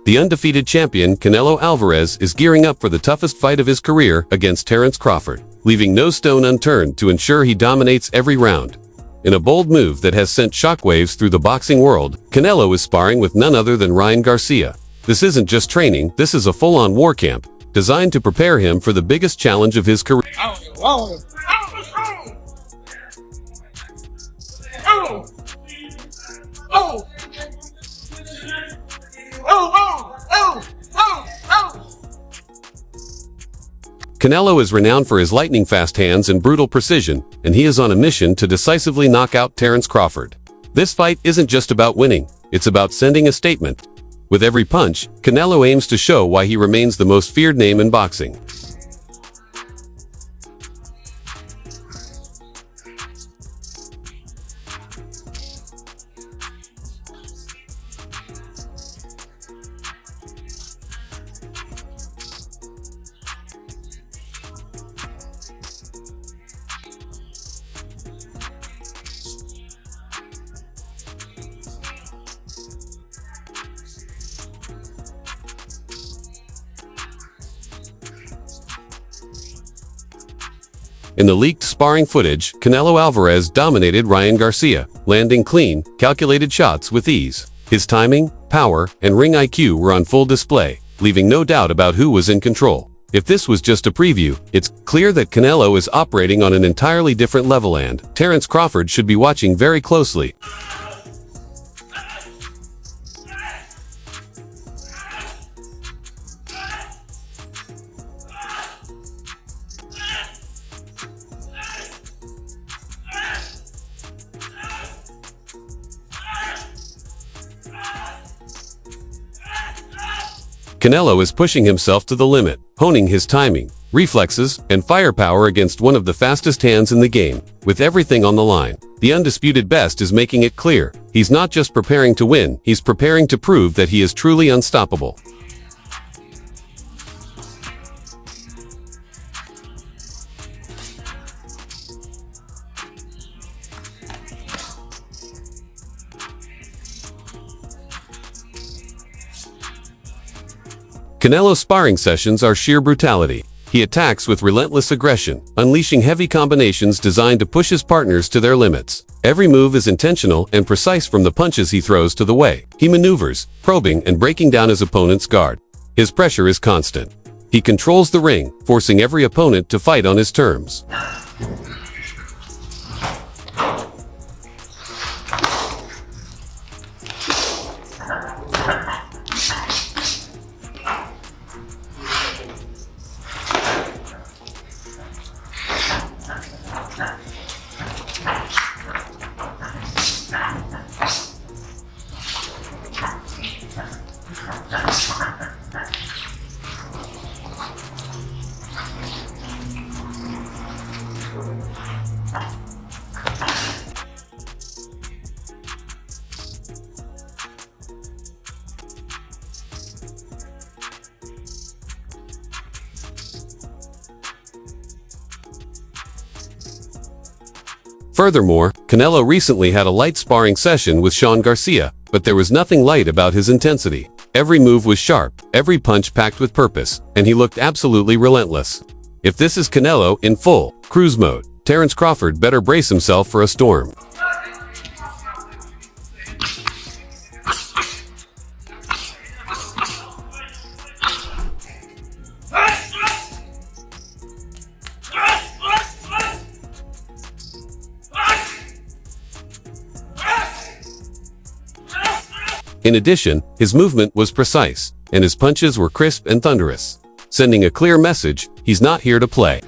The undefeated champion Canelo Alvarez is gearing up for the toughest fight of his career against Crawford, leaving no stone unturned to ensure he dominates every round. In a bold move that has sent shockwaves through the boxing world, Canelo is sparring with none other than Garcia. This isn't just training, this is a full-on war camp, designed to prepare him for the biggest challenge of his career. Canelo is renowned for his lightning-fast hands and brutal precision, and he is on a mission to decisively knock out Crawford. This fight isn't just about winning, it's about sending a statement. With every punch, Canelo aims to show why he remains the most feared name in boxing. In the leaked sparring footage, Canelo Alvarez dominated Garcia, landing clean, calculated shots with ease. His timing, power, and ring IQ were on full display, leaving no doubt about who was in control. If this was just a preview, it's clear that Canelo is operating on an entirely different level and Crawford should be watching very closely. Canelo is pushing himself to the limit, honing his timing, reflexes, and firepower against one of the fastest hands in the game. With everything on the line, the undisputed best is making it clear, he's not just preparing to win, he's preparing to prove that he is truly unstoppable. Canelo's sparring sessions are sheer brutality. He attacks with relentless aggression, unleashing heavy combinations designed to push his partners to their limits. Every move is intentional and precise, from the punches he throws to the way he maneuvers, probing and breaking down his opponent's guard. His pressure is constant. He controls the ring, forcing every opponent to fight on his terms. Furthermore, Canelo recently had a light sparring session with Garcia, but there was nothing light about his intensity. Every move was sharp, every punch packed with purpose, and he looked absolutely relentless. If this is Canelo in full cruise mode, Crawford better brace himself for a storm. In addition, his movement was precise, and his punches were crisp and thunderous, sending a clear message: he's not here to play.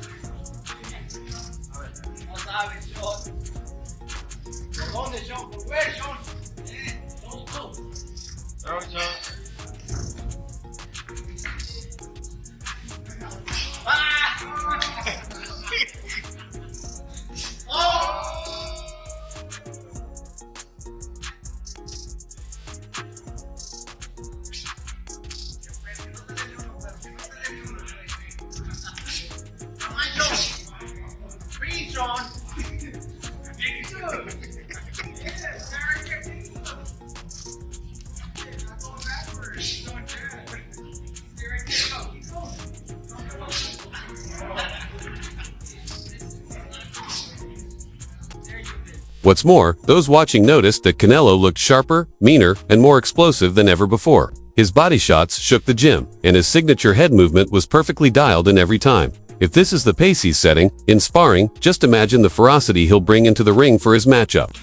What's more, those watching noticed that Canelo looked sharper, meaner, and more explosive than ever before. His body shots shook the gym, and his signature head movement was perfectly dialed in every time. If this is the pace he's setting, in sparring, just imagine the ferocity he'll bring into the ring for his matchup.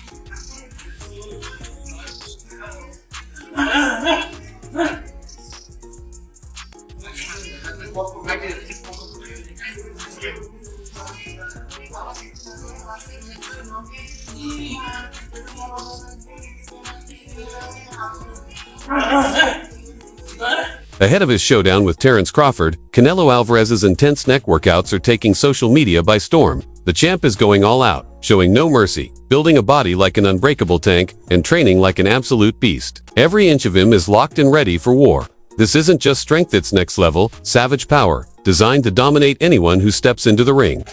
Ahead of his showdown with Terence Crawford, Canelo Alvarez's intense neck workouts are taking social media by storm. The champ is going all out, showing no mercy, building a body like an unbreakable tank, and training like an absolute beast. Every inch of him is locked and ready for war. This isn't just strength, it's next level, savage power, designed to dominate anyone who steps into the ring.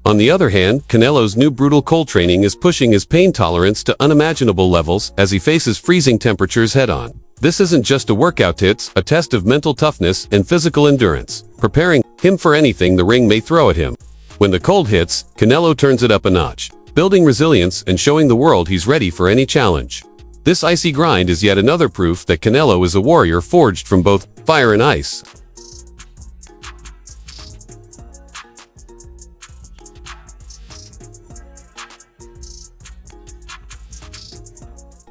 On the other hand, Canelo's new brutal cold training is pushing his pain tolerance to unimaginable levels as he faces freezing temperatures head-on. This isn't just a workout, it's a test of mental toughness and physical endurance, preparing him for anything the ring may throw at him. When the cold hits, Canelo turns it up a notch, building resilience and showing the world he's ready for any challenge. This icy grind is yet another proof that Canelo is a warrior forged from both fire and ice.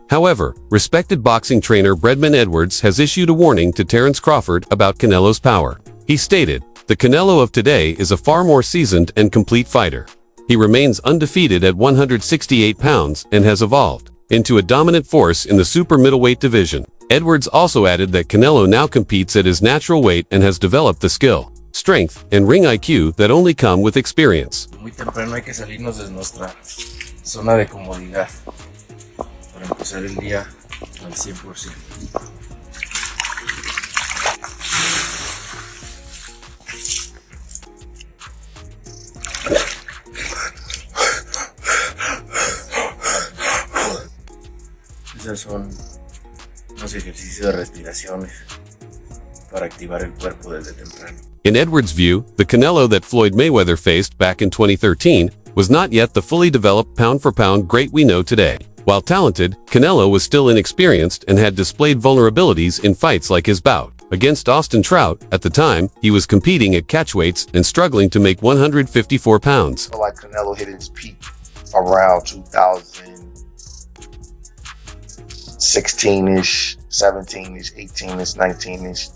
However, respected boxing trainer Bredman Edwards has issued a warning to Terence Crawford about Canelo's power. He stated, "The Canelo of today is a far more seasoned and complete fighter. He remains undefeated at 168 pounds and has evolved into a dominant force in the super middleweight division." Edwards also added that Canelo now competes at his natural weight and has developed the skill, strength, and ring IQ that only come with experience. Muy temprano hay que salirnos de nuestra zona de comodidad para empezar el día al 100%. Esos son unos ejercicios de respiraciones para activar el cuerpo desde temprano. In Edwards' view, the Canelo that Floyd Mayweather faced back in 2013 was not yet the fully developed pound-for-pound great we know today. While talented, Canelo was still inexperienced and had displayed vulnerabilities in fights like his bout against Austin Trout. At the time, he was competing at catchweights and struggling to make 154 pounds. I feel like Canelo hit his peak around 2016-ish, 17-ish, 18-ish, 19-ish.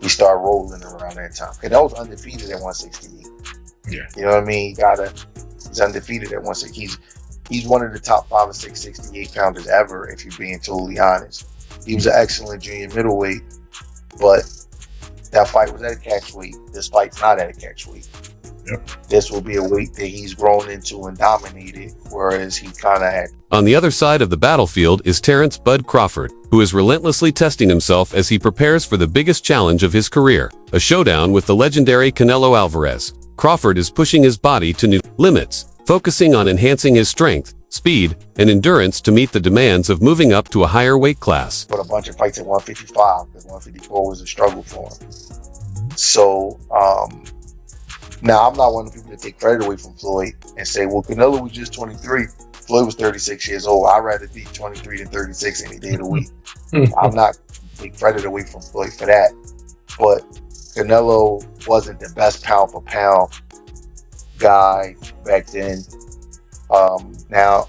He started rolling around that time. Canelo's undefeated at 168. Yeah. You know what I mean? He's undefeated at 160. He's one of the top 5 or 6 68 pounders ever, if you're being totally honest. He was an excellent junior middleweight, but that fight was at a catchweight. This fight's not at a catchweight. Yep. This will be a weight that he's grown into and dominated, whereas he kind of had. On the other side of the battlefield is Terence "Bud" Crawford, who is relentlessly testing himself as he prepares for the biggest challenge of his career, a showdown with the legendary Canelo Alvarez. Crawford is pushing his body to new limits, focusing on enhancing his strength, speed, and endurance to meet the demands of moving up to a higher weight class. But a bunch of fights at 155, because 154 was a struggle for him. So, now I'm not one of the people to take credit away from Floyd and say, well, Canelo was just 23. Floyd was 36 years old. I'd rather be 23 than 36 any day of the week. I'm not taking credit away from Floyd for that. But Canelo wasn't the best pound for pound guy back then. Now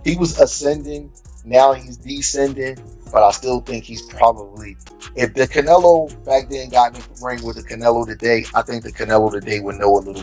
he was ascending, now he's descending, but I still think he's probably, if the Canelo back then got in the ring with the Canelo today, I think the Canelo today would know a little